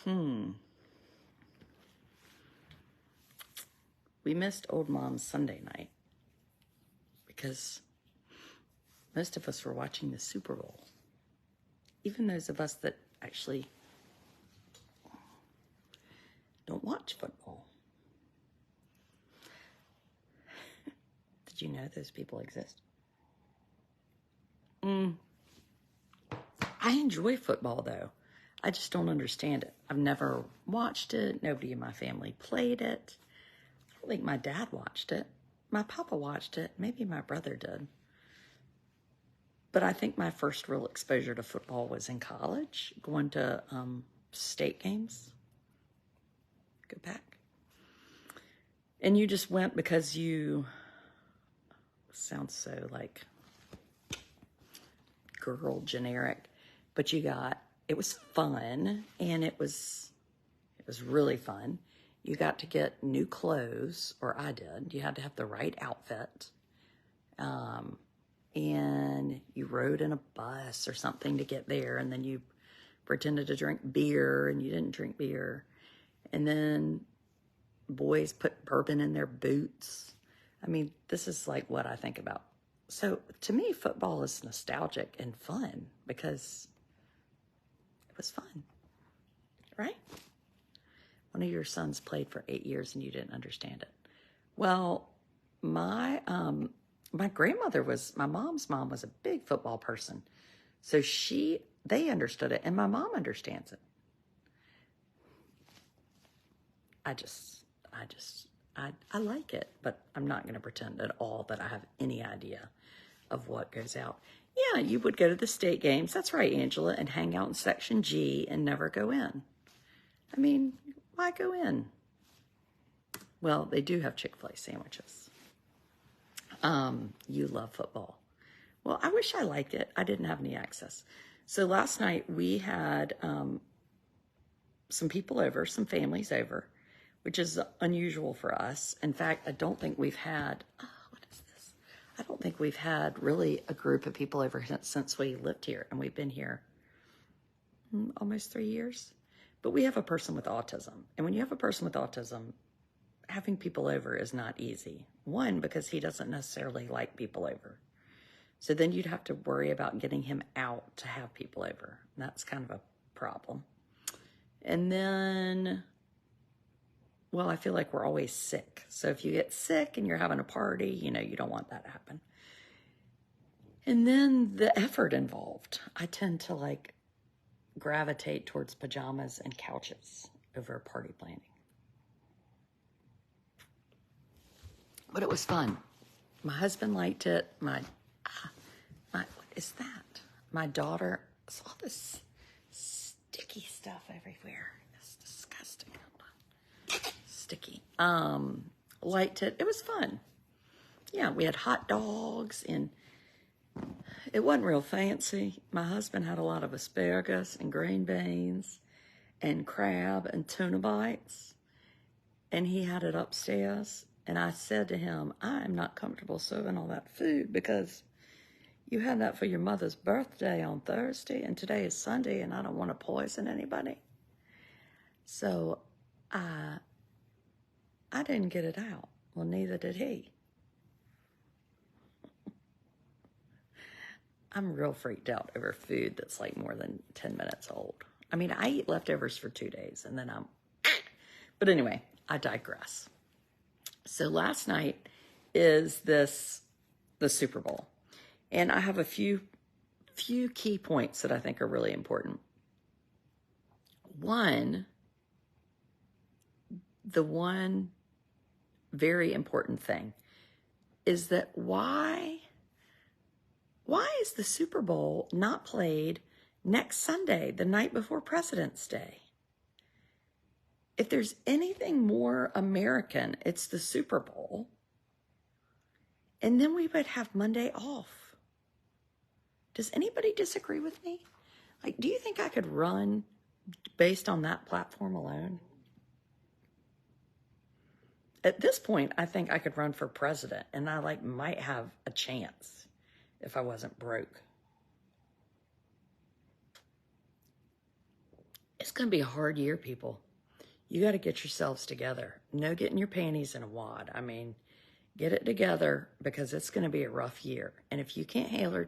We missed Old Mom's Sunday night because most of us were watching the Super Bowl. Even those of us that actually don't watch football. Did you know those people exist? I enjoy football, though. I just don't understand it. I've never watched it. Nobody in my family played it. I don't think my dad watched it. My papa watched it. Maybe my brother did. But I think my first real exposure to football was in college, going to state games. Go back. And you just went because you... Sounds so like girl generic, but it was fun, and it was really fun. You got to get new clothes, or I did. You had to have the right outfit. And you rode in a bus or something to get there, and then you pretended to drink beer, and you didn't drink beer. And then boys put bourbon in their boots. I mean, this is like what I think about. So to me, football is nostalgic and fun because it was fun, right? One of your sons played for 8 years and you didn't understand it. Well, my grandmother my mom's mom was a big football person. So they understood it, and my mom understands it. I like it, but I'm not going to pretend at all that I have any idea of what goes out. Yeah, you would go to the state games. That's right, Angela, and hang out in Section G and never go in. I mean, why go in? Well, they do have Chick-fil-A sandwiches. You love football. Well, I wish I liked it. I didn't have any access. So last night we had some people over, some families over, which is unusual for us. In fact, I don't think we've had, what is this? I don't think we've had really a group of people over since we lived here, and we've been here almost 3 years. But we have a person with autism, and when you have a person with autism, having people over is not easy. One, because he doesn't necessarily like people over. So then you'd have to worry about getting him out to have people over. And that's kind of a problem. And then, well, I feel like we're always sick. So if you get sick and you're having a party, you don't want that to happen. And then the effort involved. I tend to gravitate towards pajamas and couches over party planning. But it was fun. My husband liked it. What is that? My daughter saw this sticky stuff everywhere. It's disgusting. Sticky. Liked it. It was fun. Yeah, we had hot dogs, and it wasn't real fancy. My husband had a lot of asparagus and green beans and crab and tuna bites, and he had it upstairs. And I said to him, I am not comfortable serving all that food because you had that for your mother's birthday on Thursday, and today is Sunday, and I don't want to poison anybody. So I didn't get it out. Well, neither did he. I'm real freaked out over food that's more than 10 minutes old. I mean, I eat leftovers for 2 days, and then but anyway, I digress. So last night is the Super Bowl. And I have a few key points that I think are really important. One very important thing is that why is the Super Bowl not played next Sunday, the night before President's Day? If there's anything more American, it's the Super Bowl. And then we would have Monday off. Does anybody disagree with me? Do you think I could run based on that platform alone? At this point, I think I could run for president, and I might have a chance if I wasn't broke. Is going to be a hard year, people. You got to get yourselves together. No getting your panties in a wad. I mean, get it together because it's going to be a rough year. And if you can't handle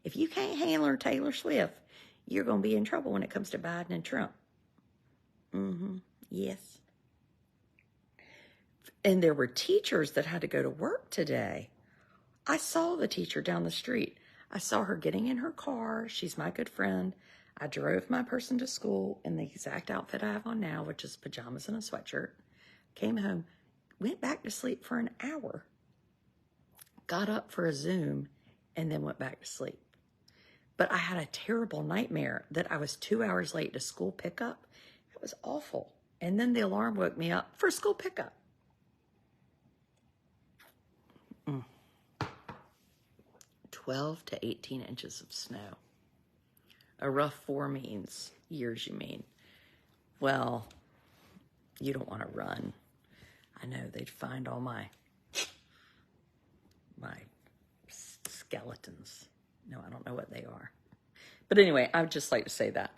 if you can't handle Taylor Swift, you're going to be in trouble when it comes to Biden and Trump. Yes. And there were teachers that had to go to work today. I saw the teacher down the street. I saw her getting in her car. She's my good friend. I drove my person to school in the exact outfit I have on now, which is pajamas and a sweatshirt. Came home, went back to sleep for an hour, got up for a Zoom, and then went back to sleep. But I had a terrible nightmare that I was 2 hours late to school pickup. It was awful. And then the alarm woke me up for school pickup. 12 to 18 inches of snow. A rough 4 means years, you mean. Well, you don't want to run. I know they'd find all my skeletons. No, I don't know what they are. But anyway, I would just like to say that.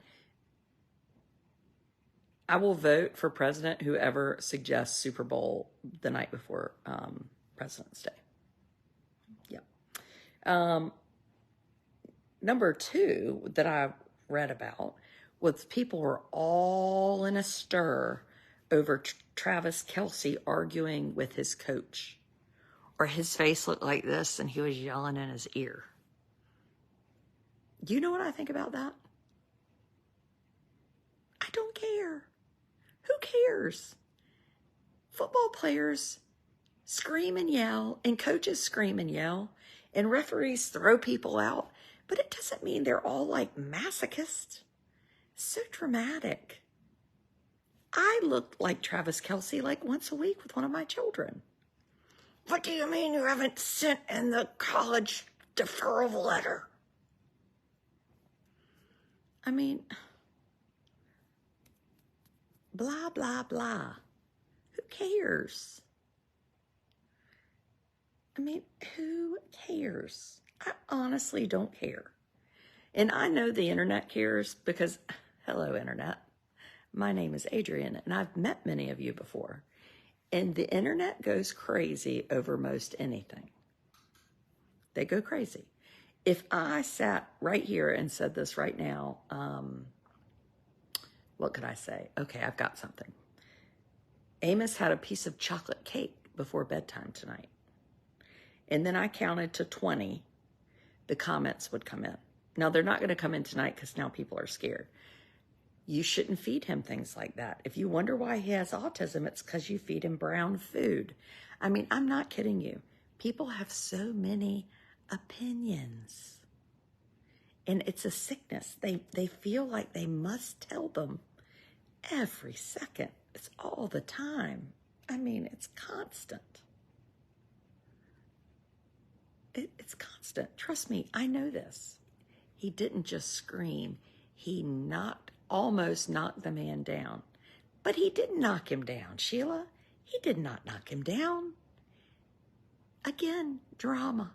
I will vote for president whoever suggests Super Bowl the night before President's Day. Yep. Number 2 that I read about was people were all in a stir over Travis Kelce arguing with his coach. Or his face looked like this and he was yelling in his ear. Do you know what I think about that? I don't care. Who cares? Football players scream and yell, and coaches scream and yell, and referees throw people out, but it doesn't mean they're all like masochists. So dramatic. I look like Travis Kelce like once a week with one of my children. What do you mean you haven't sent in the college deferral letter? I mean, blah, blah, blah. Who cares? I mean, who cares? I honestly don't care. And I know the internet cares because, hello, internet. My name is Adrienne, and I've met many of you before. And the internet goes crazy over most anything. They go crazy. If I sat right here and said this right now, what could I say? Okay, I've got something. Amos had a piece of chocolate cake before bedtime tonight. And then I counted to 20. The comments would come in. Now, they're not going to come in tonight because now people are scared. You shouldn't feed him things like that. If you wonder why he has autism, it's because you feed him brown food. I mean, I'm not kidding you. People have so many opinions. And it's a sickness. They feel like they must tell them every second. It's all the time. I mean, it's constant. It's constant. Trust me, I know this. He didn't just scream. He almost knocked the man down. But he didn't knock him down, Sheila. He did not knock him down. Again, drama.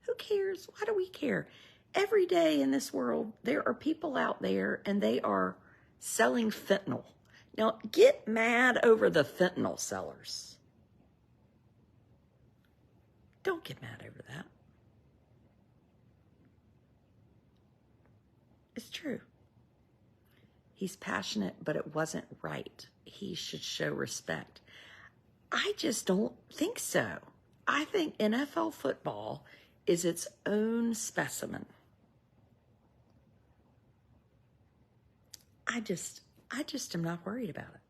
Who cares? Why do we care? Every day in this world, there are people out there and they are selling fentanyl. Now, get mad over the fentanyl sellers. Don't get mad over that. It's true. He's passionate, but it wasn't right. He should show respect. I just don't think so. I think NFL football is its own specimen. I just am not worried about it.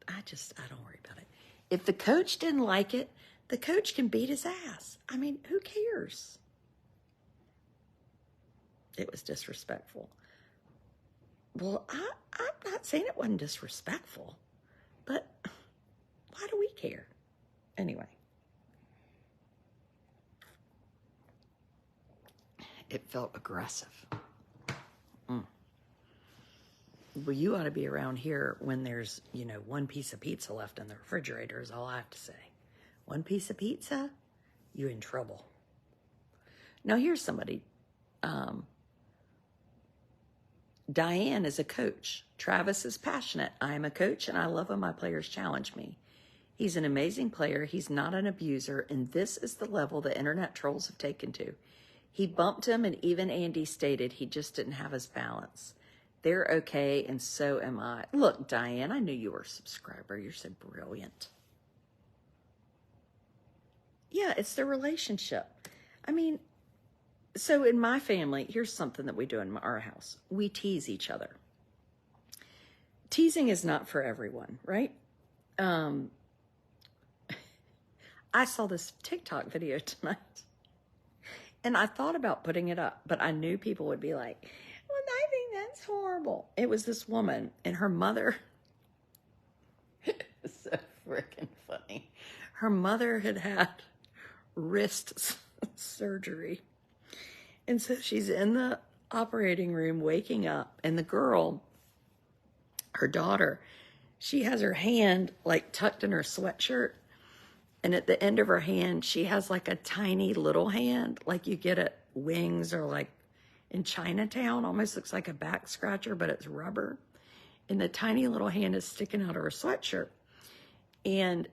I don't worry about it. If the coach didn't like it, the coach can beat his ass. I mean, who cares? It was disrespectful. Well, I'm not saying it wasn't disrespectful, but why do we care? Anyway. It felt aggressive. Well, you ought to be around here when there's, one piece of pizza left in the refrigerator is all I have to say. One piece of pizza, you're in trouble. Now, here's somebody Diane is a coach. Travis is passionate. I am a coach and I love when my players challenge me. He's an amazing player. He's not an abuser. And this is the level the internet trolls have taken to. He bumped him, and even Andy stated he just didn't have his balance. They're okay, and so am I. Look, Diane, I knew you were a subscriber. You're so brilliant. Yeah, it's the relationship. I mean, so in my family, here's something that we do in our house. We tease each other. Teasing is not for everyone, right? I saw this TikTok video tonight, and I thought about putting it up, but I knew people would be like, well, I think that's horrible. It was this woman, and her mother, it's so freaking funny. Her mother had had wrist surgery. And so she's in the operating room waking up, and the girl, her daughter, she has her hand like tucked in her sweatshirt. And at the end of her hand, she has like a tiny little hand, like you get at Wings or like in Chinatown. Almost looks like a back scratcher, but it's rubber. And the tiny little hand is sticking out of her sweatshirt. And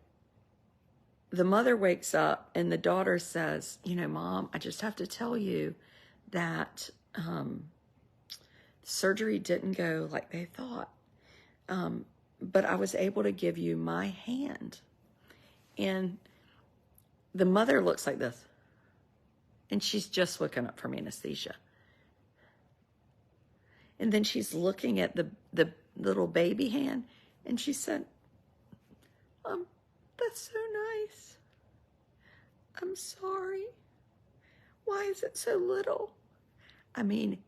the mother wakes up and the daughter says, you know, Mom, I just have to tell you that surgery didn't go like they thought. But I was able to give you my hand. And the mother looks like this. And she's just woken up from anesthesia. And then she's looking at the little baby hand. And she said, that's so nice. I'm sorry. Why is it so little? I mean,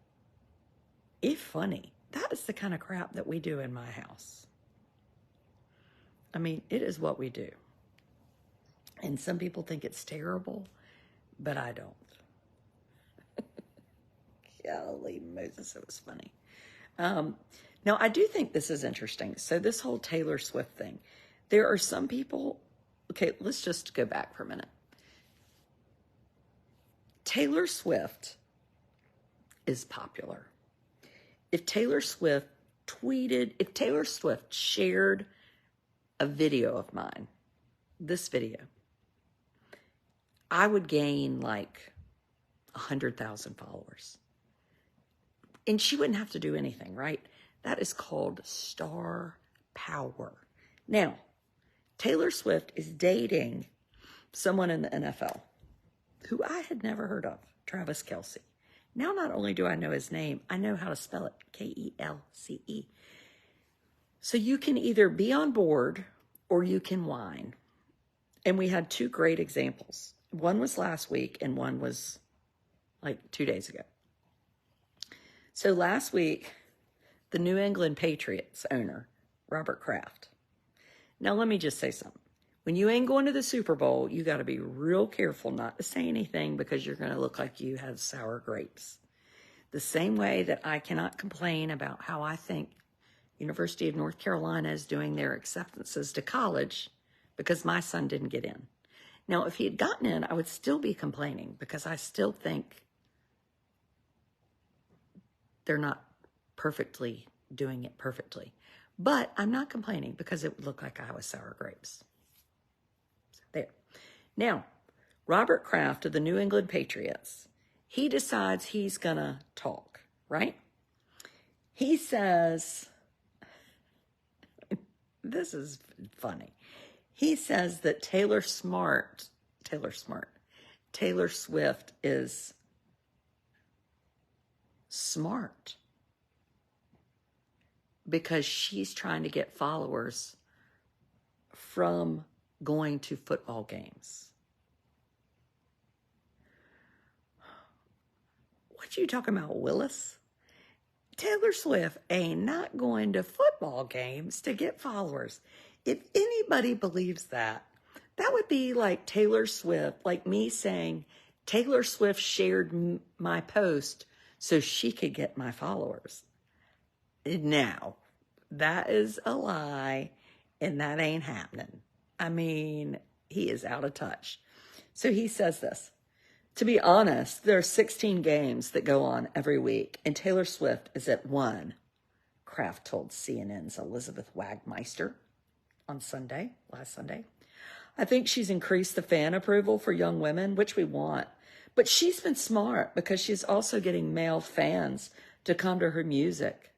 it's funny. That is the kind of crap that we do in my house. I mean, it is what we do. And some people think it's terrible, but I don't. Golly Moses, it was funny. Now, I do think this is interesting. So this whole Taylor Swift thing, there are some people, okay, let's just go back for a minute. Taylor Swift is popular. If Taylor Swift shared a video of mine, this video, I would gain like 100,000 followers. And she wouldn't have to do anything, right? That is called star power. Now, Taylor Swift is dating someone in the NFL who I had never heard of, Travis Kelce. Now, not only do I know his name, I know how to spell it, Kelce. So you can either be on board or you can whine. And we had two great examples. One was last week and one was like 2 days ago. So last week, the New England Patriots owner, Robert Kraft. Now, let me just say something. When you ain't going to the Super Bowl, you got to be real careful not to say anything because you're going to look like you have sour grapes. The same way that I cannot complain about how I think University of North Carolina is doing their acceptances to college because my son didn't get in. Now, if he had gotten in, I would still be complaining because I still think they're not perfectly doing it perfectly. But I'm not complaining because it would look like I was sour grapes. So there. Now, Robert Kraft of the New England Patriots, he decides he's going to talk, right? He says, this is funny. He says that Taylor Swift is smart because she's trying to get followers from going to football games. What you talking about, Willis? Taylor Swift ain't not going to football games to get followers. If anybody believes that, that would be like Taylor Swift, like me saying, Taylor Swift shared my post so she could get my followers. Now, that is a lie, and that ain't happening. I mean, he is out of touch. So he says this. To be honest, there are 16 games that go on every week, and Taylor Swift is at one, Kraft told CNN's Elizabeth Wagmeister on last Sunday. I think she's increased the fan approval for young women, which we want. But she's been smart because she's also getting male fans to come to her music.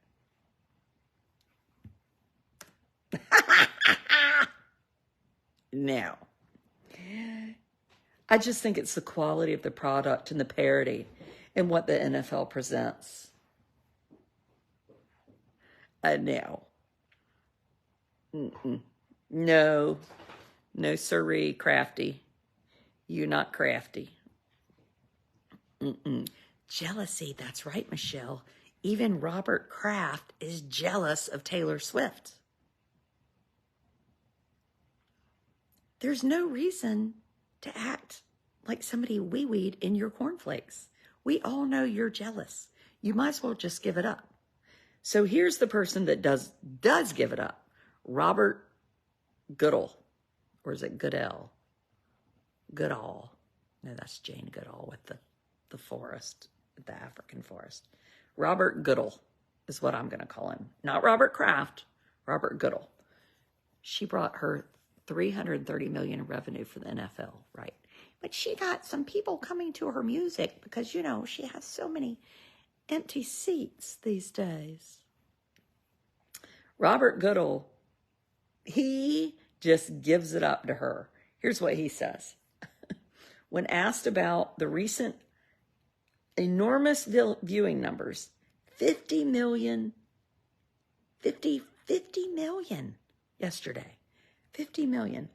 Now, I just think it's the quality of the product and the parody and what the NFL presents. No. No. No, sirree, crafty. You not crafty. Jealousy, that's right, Michelle. Even Robert Kraft is jealous of Taylor Swift. There's no reason to act like somebody wee-weed in your cornflakes. We all know you're jealous. You might as well just give it up. So here's the person that does give it up. Robert Goodall. Or is it Goodell? Goodall. No, that's Jane Goodall with the forest, the African forest. Robert Goodall is what I'm going to call him. Not Robert Kraft, Robert Goodall. She brought her $330 million in revenue for the NFL, right? But she got some people coming to her music because, you know, she has so many empty seats these days. Robert Goodall, he just gives it up to her. Here's what he says. When asked about the recent enormous viewing numbers, 50 million yesterday, 50 million.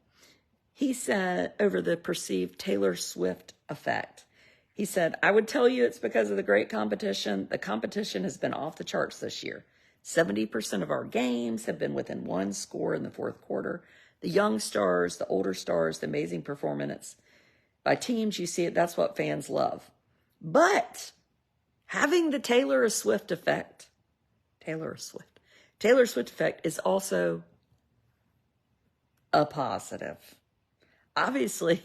He said, over the perceived Taylor Swift effect, he said, I would tell you it's because of the great competition. The competition has been off the charts this year. 70% of our games have been within one score in the fourth quarter. The young stars, the older stars, the amazing performance by teams, you see it, that's what fans love. But having the Taylor Swift effect is also a positive. Obviously,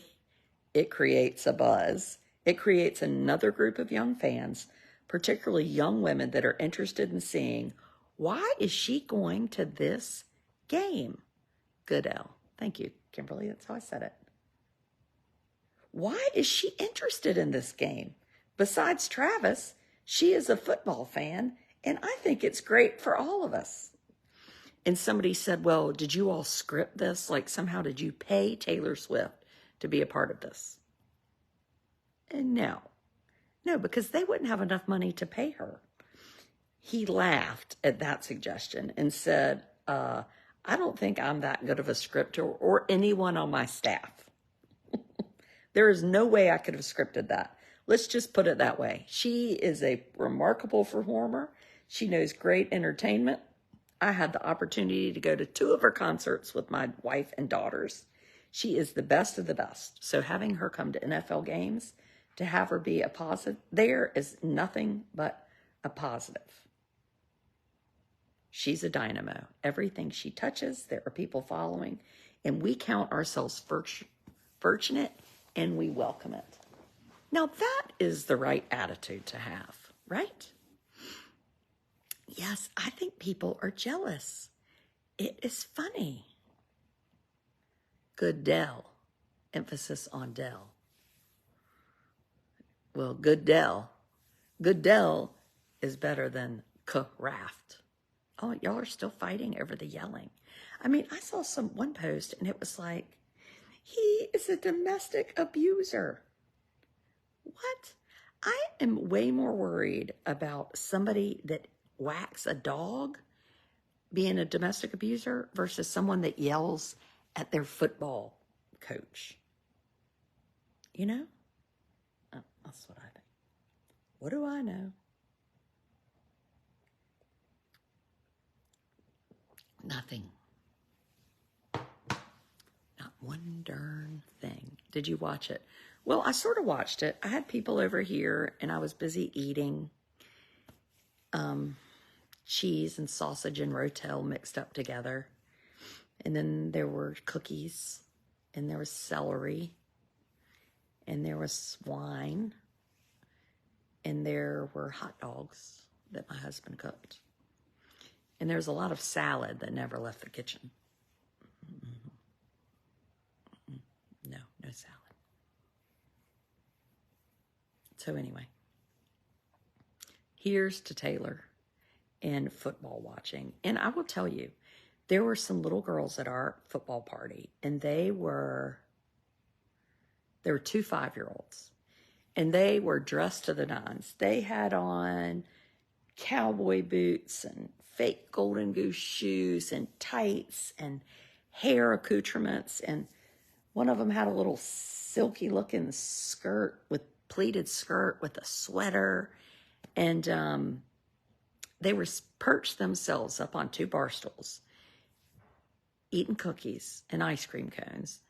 it creates a buzz. It creates another group of young fans, particularly young women that are interested in seeing, why is she going to this game? Goodell. Thank you, Kimberly. That's how I said it. Why is she interested in this game? Besides Travis, she is a football fan, and I think it's great for all of us. And somebody said, well, did you all script this? Like somehow did you pay Taylor Swift to be a part of this? And no, because they wouldn't have enough money to pay her. He laughed at that suggestion and said, I don't think I'm that good of a scripter or anyone on my staff. There is no way I could have scripted that. Let's just put it that way. She is a remarkable performer. She knows great entertainment. I had the opportunity to go to 2 of her concerts with my wife and daughters. She is the best of the best. So having her come to NFL games, to have her be a positive, there is nothing but a positive. She's a dynamo. Everything she touches, there are people following, and we count ourselves fortunate, and we welcome it. Now, that is the right attitude to have, right? Yes, I think people are jealous. It is funny. Goodell. Emphasis on Dell. Well, Goodell is better than Kraft. Oh, y'all are still fighting over the yelling. I mean, I saw one post and it was like, he is a domestic abuser. What? I am way more worried about somebody that whacks a dog being a domestic abuser versus someone that yells at their football coach. You know? Oh, that's what I think. What do I know? Nothing. Not one darn thing. Did you watch it? Well, I sort of watched it. I had people over here and I was busy eating cheese and sausage and rotel mixed up together. And then there were cookies and there was celery. and there was wine, and there were hot dogs that my husband cooked. And there was a lot of salad that never left the kitchen. No salad. So anyway, here's to Taylor and football watching. And I will tell you, there were some little girls at our football party, and there were 2 5-year-olds, and they were dressed to the nines. They had on cowboy boots and fake golden goose shoes and tights and hair accoutrements. And one of them had a little silky looking pleated skirt with a sweater. And they were perched themselves up on 2 bar stools, eating cookies and ice cream cones.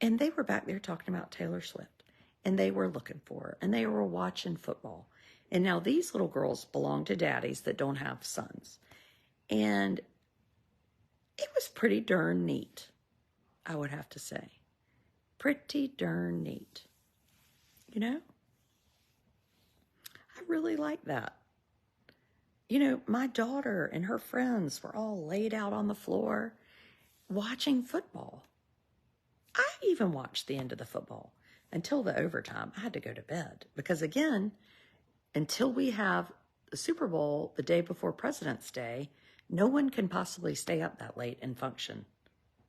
And they were back there talking about Taylor Swift. And they were looking for her. And they were watching football. And now these little girls belong to daddies that don't have sons. And it was pretty darn neat, I would have to say. Pretty darn neat. You know? I really like that. You know, my daughter and her friends were all laid out on the floor watching football. I even watched the end of the football until the overtime. I had to go to bed because, again, until we have the Super Bowl the day before President's Day, no one can possibly stay up that late and function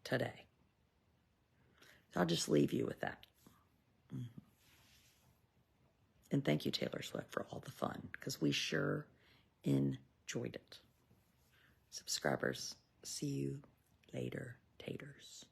today. So I'll just leave you with that. And thank you, Taylor Swift, for all the fun, because we sure enjoyed it. Subscribers, see you later, taters.